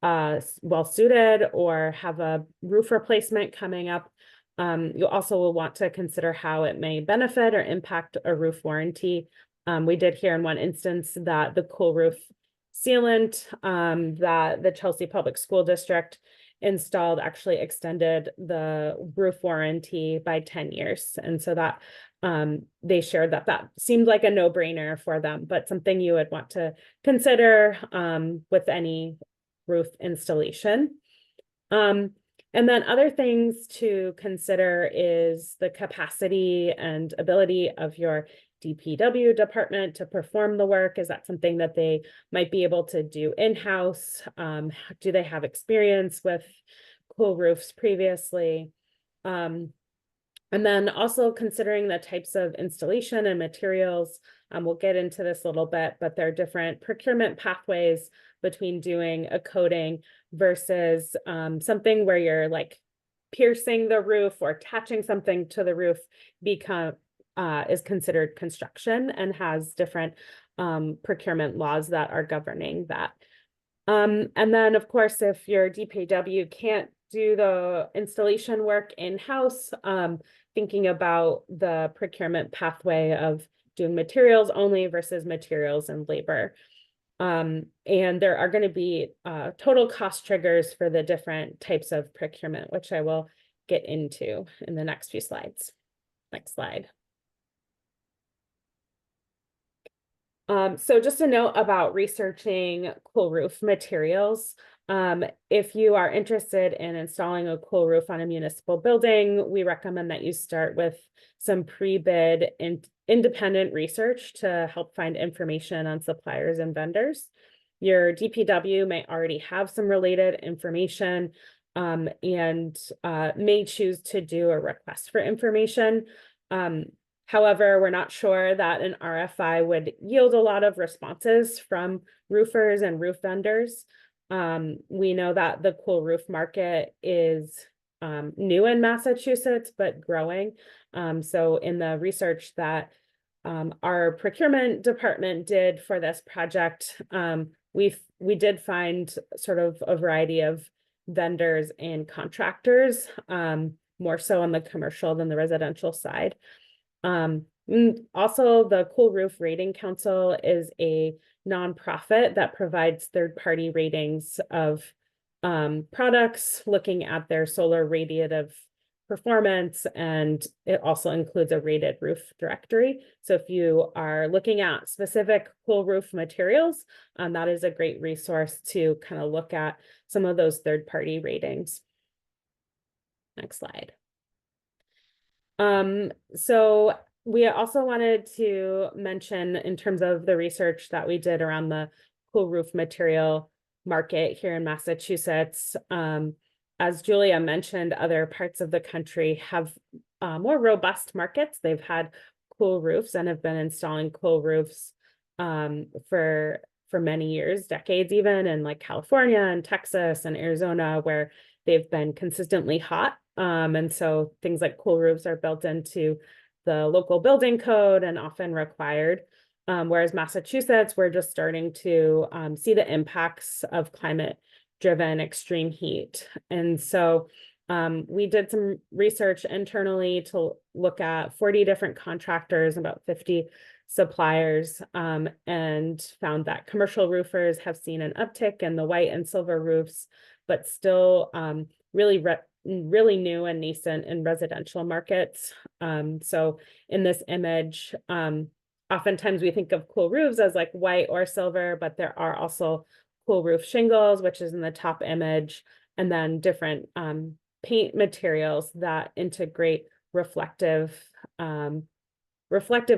well suited or have a roof replacement coming up, you also will want to consider how it may benefit or impact a roof warranty. We did hear in one instance that the cool roof sealant that the Chelsea Public School District installed actually extended the roof warranty by 10 years. And so that they shared that seemed like a no-brainer for them, but something you would want to consider with any roof installation. And then other things to consider is the capacity and ability of your DPW department to perform the work. Is that something that they might be able to do in-house? Do they have experience with cool roofs previously? And then also considering the types of installation and materials. We'll get into this a little bit, but there are different procurement pathways between doing a coating versus something where you're like piercing the roof or attaching something to the roof is considered construction and has different procurement laws that are governing that. And then, of course, if your DPW can't do the installation work in-house, thinking about the procurement pathway of doing materials only versus materials and labor. And there are going to be total cost triggers for the different types of procurement, which I will get into in the next few slides. Next slide. So just a note about researching cool roof materials. If you are interested in installing a cool roof on a municipal building, we recommend that you start with some pre-bid and independent research to help find information on suppliers and vendors. Your DPW may already have some related information and may choose to do a request for information. However, we're not sure that an RFI would yield a lot of responses from roofers and roof vendors. We know that the cool roof market is new in Massachusetts, but growing. So in the research that our procurement department did for this project, we did find sort of a variety of vendors and contractors, more so on the commercial than the residential side. Also, the Cool Roof Rating Council is a nonprofit that provides third-party ratings of products, looking at their solar radiative performance, and it also includes a rated roof directory. So if you are looking at specific cool roof materials, that is a great resource to kind of look at some of those third-party ratings. Next slide. So we also wanted to mention in terms of the research that we did around the cool roof material market here in Massachusetts. As Julia mentioned, other parts of the country have more robust markets. They've had cool roofs and have been installing cool roofs for many years, decades even, in like California and Texas and Arizona, where they've been consistently hot. And so things like cool roofs are built into the local building code and often required. Whereas Massachusetts, we're just starting to see the impacts of climate-driven extreme heat. And so we did some research internally to look at 40 different contractors, about 50 suppliers, and found that commercial roofers have seen an uptick in the white and silver roofs, but still really new and nascent in residential markets. So in this image, oftentimes we think of cool roofs as like white or silver, but there are also cool roof shingles, which is in the top image, and then different paint materials that integrate reflective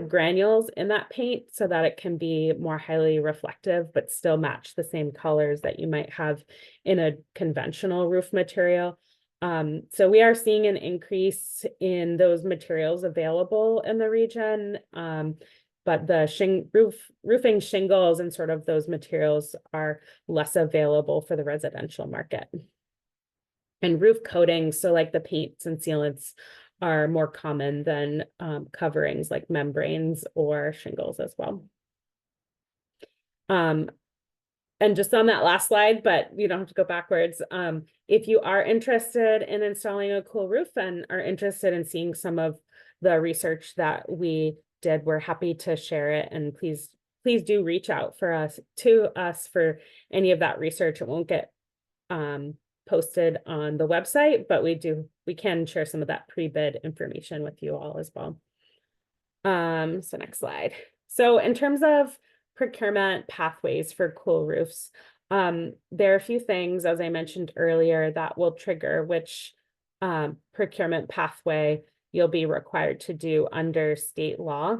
granules in that paint so that it can be more highly reflective, but still match the same colors that you might have in a conventional roof material. So we are seeing an increase in those materials available in the region. But the roofing shingles and sort of those materials are less available for the residential market. And roof coatings, so like the paints and sealants, are more common than coverings like membranes or shingles as well. And just on that last slide, but you don't have to go backwards. If you are interested in installing a cool roof and are interested in seeing some of the research that we did, we're happy to share it. And please do reach out to us for any of that research. It won't get posted on the website, but we can share some of that pre-bid information with you all as well. So next slide. So in terms of procurement pathways for cool roofs, there are a few things, as I mentioned earlier, that will trigger which procurement pathway you'll be required to do under state law.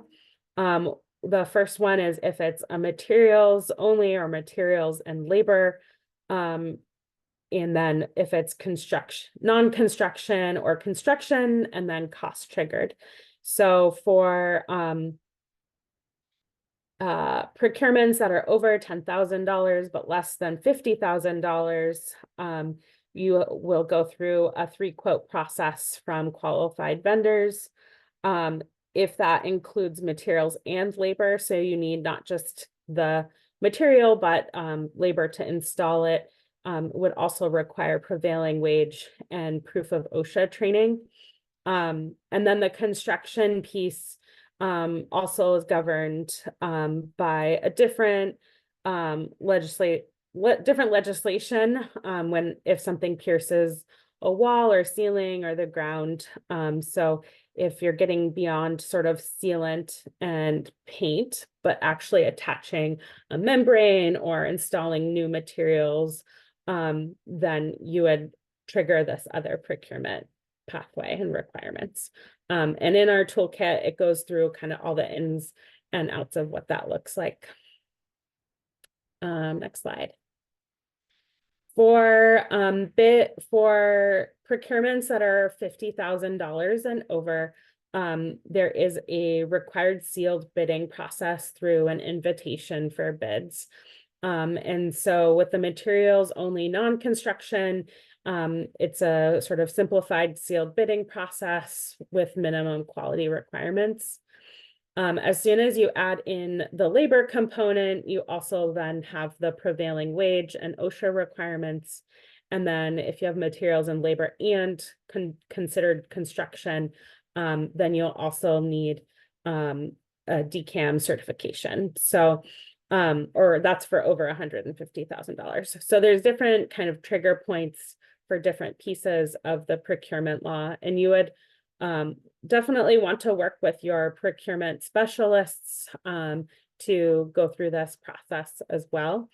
The first one is if it's a materials only or materials and labor. And then if it's non-construction or construction, and then cost triggered. So for procurements that are over $10,000 but less than $50,000, you will go through a 3-quote process from qualified vendors. If that includes materials and labor, so you need not just the material but labor to install it, would also require prevailing wage and proof of OSHA training. And then the construction piece also is governed by a different legislation if something pierces a wall or ceiling or the ground. So if you're getting beyond sort of sealant and paint, but actually attaching a membrane or installing new materials, then you would trigger this other procurement pathway and requirements. And in our toolkit, it goes through kind of all the ins and outs of what that looks like. Next slide. For procurements that are $50,000 and over, there is a required sealed bidding process through an invitation for bids. And so with the materials only non-construction, it's a sort of simplified sealed bidding process with minimum quality requirements. As soon as you add in the labor component, you also then have the prevailing wage and OSHA requirements. And then if you have materials and labor and considered construction, then you'll also need a DCAM certification. So or that's for over $150,000. So there's different kind of trigger points for different pieces of the procurement law, and you would definitely want to work with your procurement specialists to go through this process as well.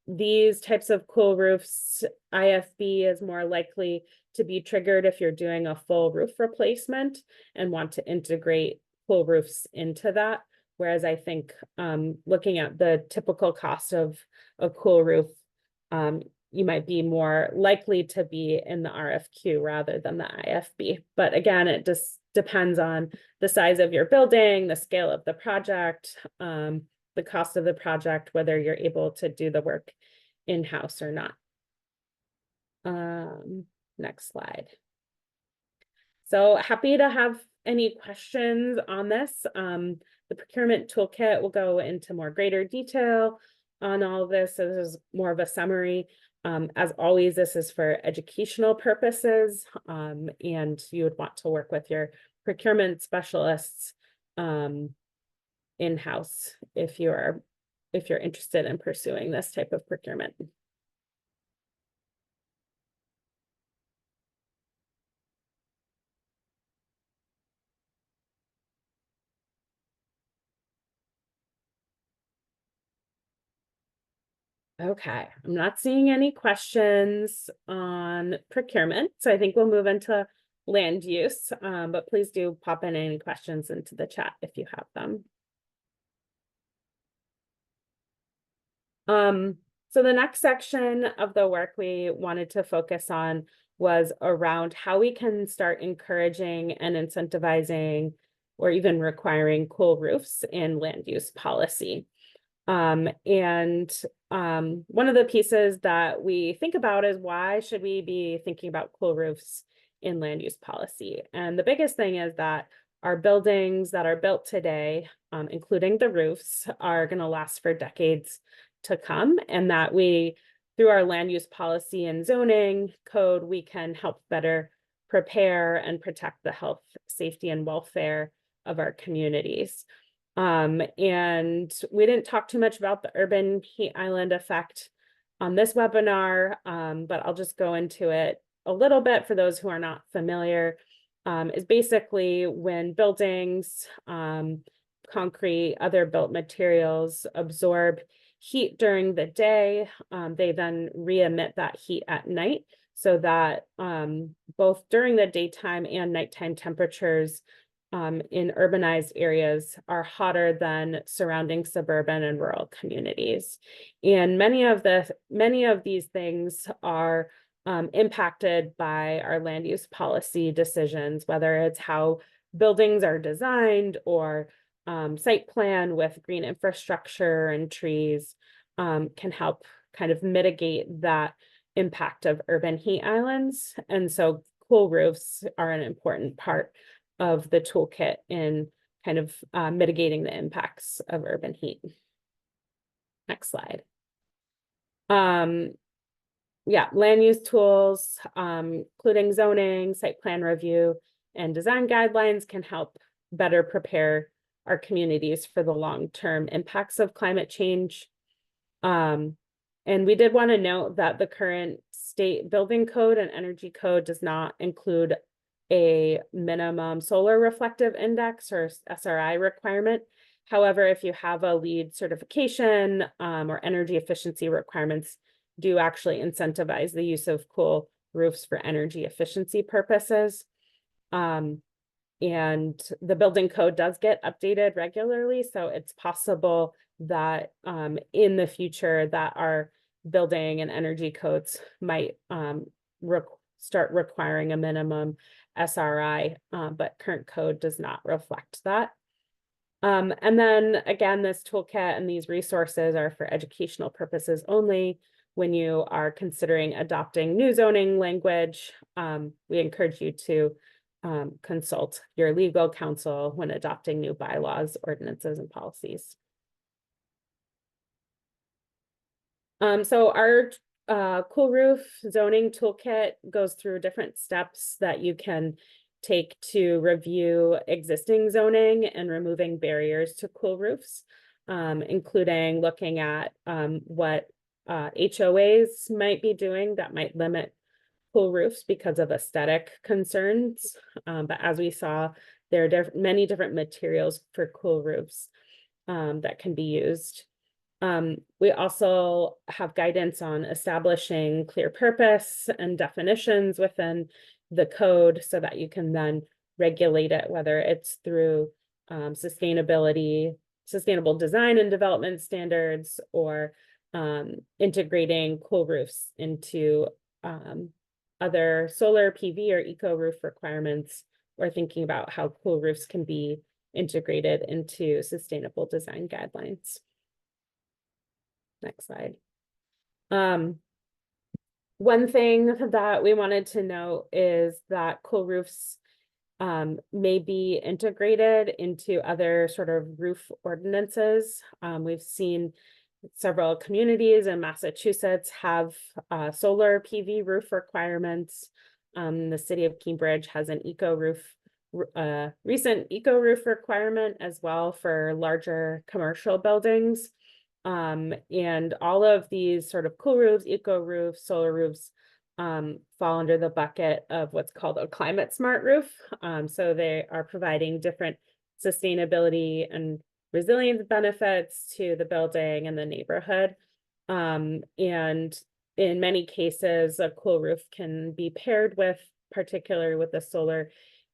These types of cool roofs, IFB is more likely to be triggered if you're doing a full roof replacement and want to integrate cool roofs into that. Whereas I think looking at the typical cost of a cool roof, you might be more likely to be in the RFQ rather than the IFB. But again, it just depends on the size of your building, the scale of the project, the cost of the project, whether you're able to do the work in-house or not. Next slide. So happy to have any questions on this. The procurement toolkit will go into more greater detail on all of this. So this is more of a summary. As always, this is for educational purposes, and you would want to work with your procurement specialists in-house if you're interested in pursuing this type of procurement. Okay, I'm not seeing any questions on procurement, so I think we'll move into land use, but please do pop in any questions into the chat if you have them. So the next section of the work we wanted to focus on was around how we can start encouraging and incentivizing or even requiring cool roofs in land use policy. One of the pieces that we think about is why should we be thinking about cool roofs in land use policy? And the biggest thing is that our buildings that are built today, including the roofs, are going to last for decades to come, and that we, through our land use policy and zoning code, we can help better prepare and protect the health, safety, and welfare of our communities. And we didn't talk too much about the urban heat island effect on this webinar, but I'll just go into it a little bit for those who are not familiar. Is basically when buildings, concrete, other built materials absorb heat during the day, they then re-emit that heat at night, so that both during the daytime and nighttime temperatures in urbanized areas are hotter than surrounding suburban and rural communities. And many of these things are impacted by our land use policy decisions, whether it's how buildings are designed or site plan with green infrastructure and trees can help kind of mitigate that impact of urban heat islands. And so cool roofs are an important part of the toolkit in kind of mitigating the impacts of urban heat. Next slide. Yeah, land use tools, including zoning, site plan review, and design guidelines can help better prepare our communities for the long-term impacts of climate change. And we did want to note that the current state building code and energy code does not include a minimum solar reflective index or SRI requirement. However, if you have a LEED certification or energy efficiency requirements, do actually incentivize the use of cool roofs for energy efficiency purposes. And the building code does get updated regularly, so it's possible that in the future that our building and energy codes might start requiring a minimum SRI, but current code does not reflect that. And then again, this toolkit and these resources are for educational purposes only. When you are considering adopting new zoning language, we encourage you to consult your legal counsel when adopting new bylaws, ordinances, and policies. So our cool roof zoning toolkit goes through different steps that you can take to review existing zoning and removing barriers to cool roofs, including looking at what HOAs might be doing that might limit cool roofs because of aesthetic concerns. But as we saw, there are many different materials for cool roofs that can be used. We also have guidance on establishing clear purpose and definitions within the code so that you can then regulate it, whether it's through sustainable design and development standards, or integrating cool roofs into other solar PV or eco roof requirements, or thinking about how cool roofs can be integrated into sustainable design guidelines. Next slide. One thing that we wanted to note is that cool roofs may be integrated into other sort of roof ordinances. We've seen several communities in Massachusetts have solar PV roof requirements. The city of Cambridge has an recent eco roof requirement as well for larger commercial buildings. And all of these sort of cool roofs, eco roofs, solar roofs fall under the bucket of what's called a climate smart roof. So they are providing different sustainability and resilience benefits to the building and the neighborhood. And in many cases, a cool roof can be paired with, particularly with the solar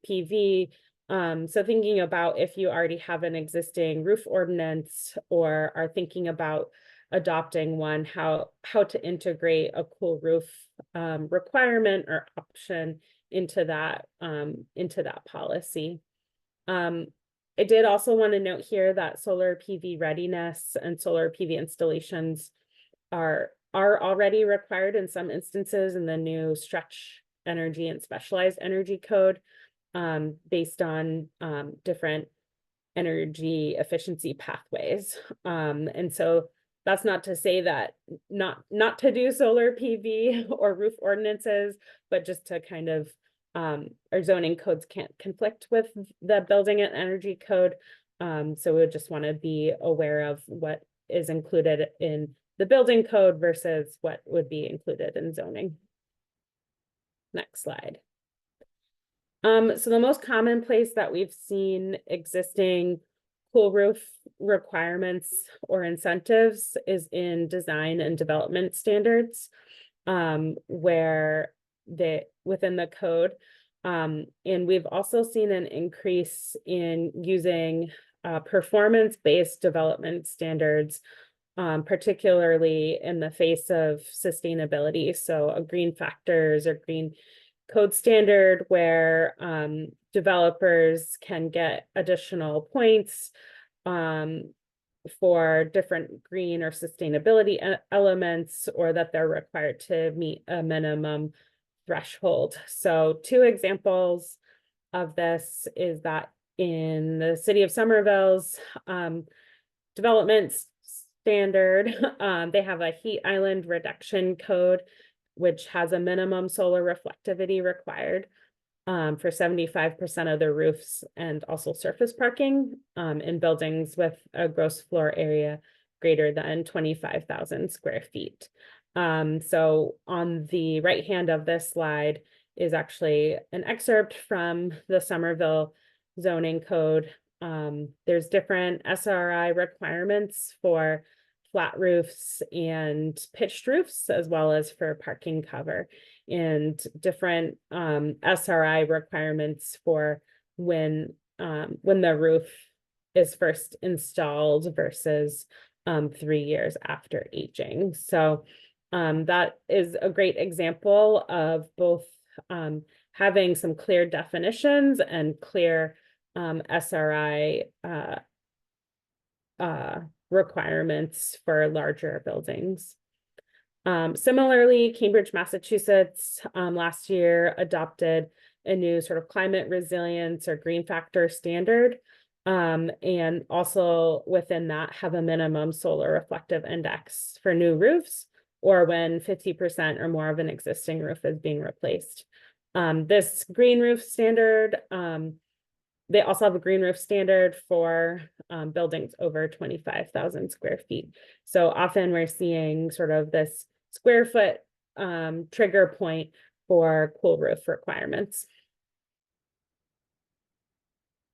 PV. So thinking about if you already have an existing roof ordinance or are thinking about adopting one, how to integrate a cool roof requirement or option into that policy. I did also want to note here that solar PV readiness and solar PV installations are already required in some instances in the new stretch energy and specialized energy code, based on different energy efficiency pathways. And so that's not to say that not to do solar PV or roof ordinances, but just to kind of our zoning codes can't conflict with the building and energy code. So we just want to be aware of what is included in the building code versus what would be included in zoning. Next slide. So the most common place that we've seen existing cool roof requirements or incentives is in design and development standards, where within the code. And we've also seen an increase in using performance-based development standards, particularly in the face of sustainability. So a green factors or green code standard where developers can get additional points for different green or sustainability elements, or that they're required to meet a minimum threshold. So two examples of this is that in the city of Somerville's development standard, they have a heat island reduction code, which has a minimum solar reflectivity required for 75% of the roofs, and also surface parking in buildings with a gross floor area greater than 25,000 square feet. So on the right hand of this slide is actually an excerpt from the Somerville zoning code. There's different SRI requirements for flat roofs and pitched roofs, as well as for parking cover, and different SRI requirements for when the roof is first installed versus 3 years after aging. So that is a great example of both having some clear definitions and clear SRI requirements for larger buildings. Similarly, Cambridge, Massachusetts last year adopted a new sort of climate resilience or green factor standard, and also within that have a minimum solar reflective index for new roofs, or when 50% or more of an existing roof is being replaced. This green roof standard, they also have a green roof standard for buildings over 25,000 square feet. So often we're seeing sort of this square foot trigger point for cool roof requirements.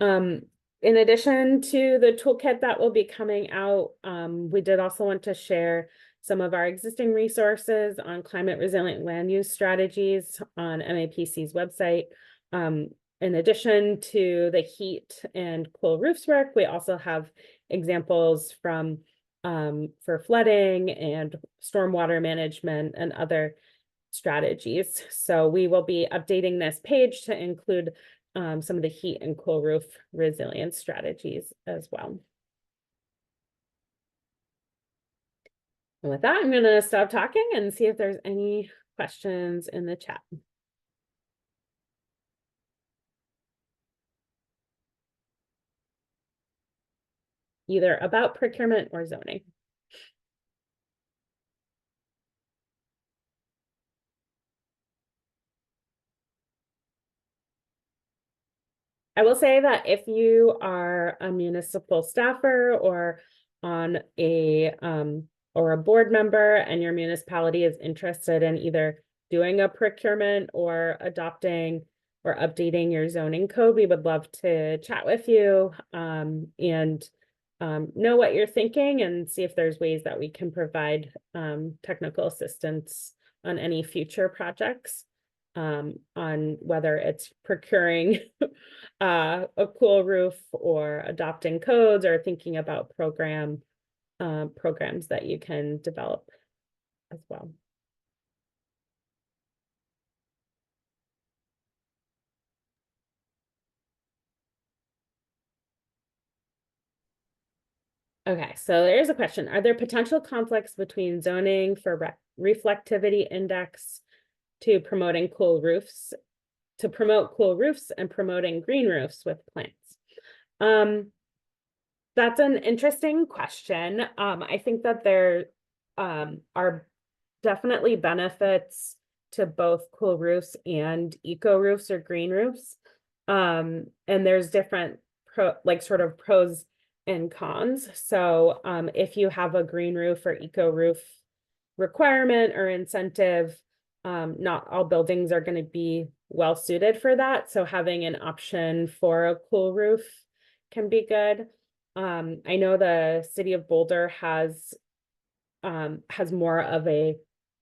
In addition to the toolkit that will be coming out, we did also want to share some of our existing resources on climate resilient land use strategies on MAPC's website. In addition to the heat and cool roofs work, we also have examples from for flooding and stormwater management and other strategies. So we will be updating this page to include some of the heat and cool roof resilience strategies as well. And with that, I'm going to stop talking and see if there's any questions in the chat. Either about procurement or zoning. I will say that if you are a municipal staffer or on a or a board member and your municipality is interested in either doing a procurement or adopting or updating your zoning code, we would love to chat with you and know what you're thinking and see if there's ways that we can provide technical assistance on any future projects, on whether it's procuring a cool roof or adopting codes or thinking about programs that you can develop as well. Okay, so there's a question. Are there potential conflicts between zoning for reflectivity index to promoting cool roofs, to promote cool roofs and promoting green roofs with plants? That's an interesting question. I think that there are definitely benefits to both cool roofs and eco roofs or green roofs. And there's different sort of pros and cons. So if you have a green roof or eco roof requirement or incentive, not all buildings are going to be well suited for that. So having an option for a cool roof can be good. I know the city of Boulder has more of a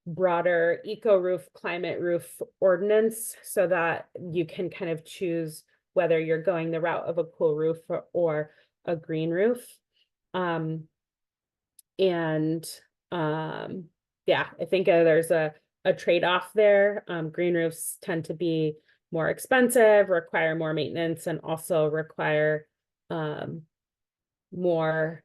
broader eco roof, climate roof ordinance, so that you can kind of choose whether you're going the route of a cool roof or a green roof. Yeah, I think there's a trade-off there. Green roofs tend to be more expensive, require more maintenance, and also require more,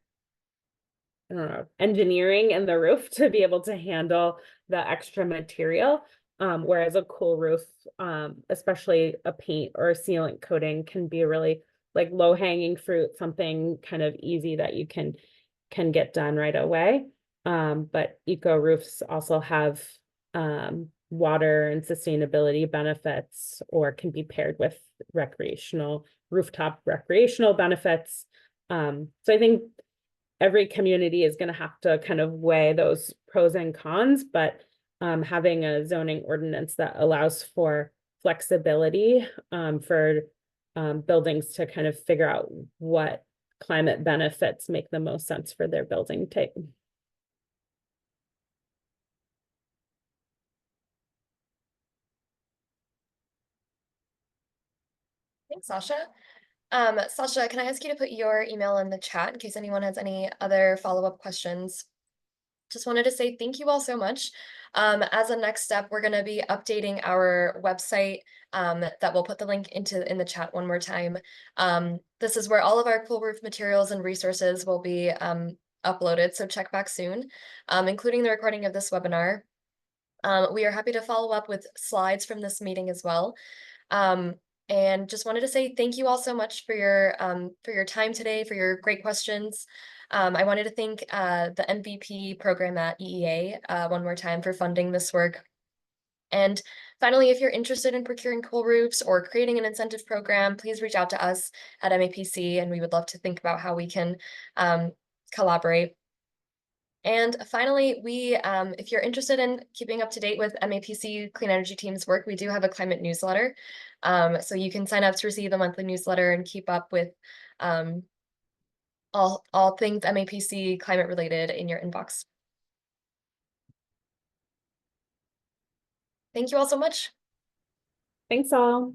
I don't know, engineering in the roof to be able to handle the extra material. Whereas a cool roof, especially a paint or a sealant coating, can be really like low-hanging fruit, something kind of easy that you can get done right away. But eco roofs also have water and sustainability benefits, or can be paired with rooftop recreational benefits. So I think every community is going to have to kind of weigh those pros and cons, but having a zoning ordinance that allows for flexibility for buildings to kind of figure out what climate benefits make the most sense for their building type. Thanks, Sasha. Sasha, can I ask you to put your email in the chat in case anyone has any other follow-up questions? Just wanted to say thank you all so much. As a next step, we're going to be updating our website that we'll put the link in the chat one more time. This is where all of our cool roof materials and resources will be uploaded, so check back soon, including the recording of this webinar. We are happy to follow up with slides from this meeting as well. And just wanted to say thank you all so much for your time today, for your great questions. I wanted to thank the MVP program at EEA one more time for funding this work. And finally, if you're interested in procuring cool roofs or creating an incentive program, please reach out to us at MAPC, and we would love to think about how we can collaborate. And finally, if you're interested in keeping up to date with MAPC Clean Energy Team's work, we do have a climate newsletter. So you can sign up to receive the monthly newsletter and keep up with all things MAPC climate related in your inbox. Thank you all so much. Thanks all.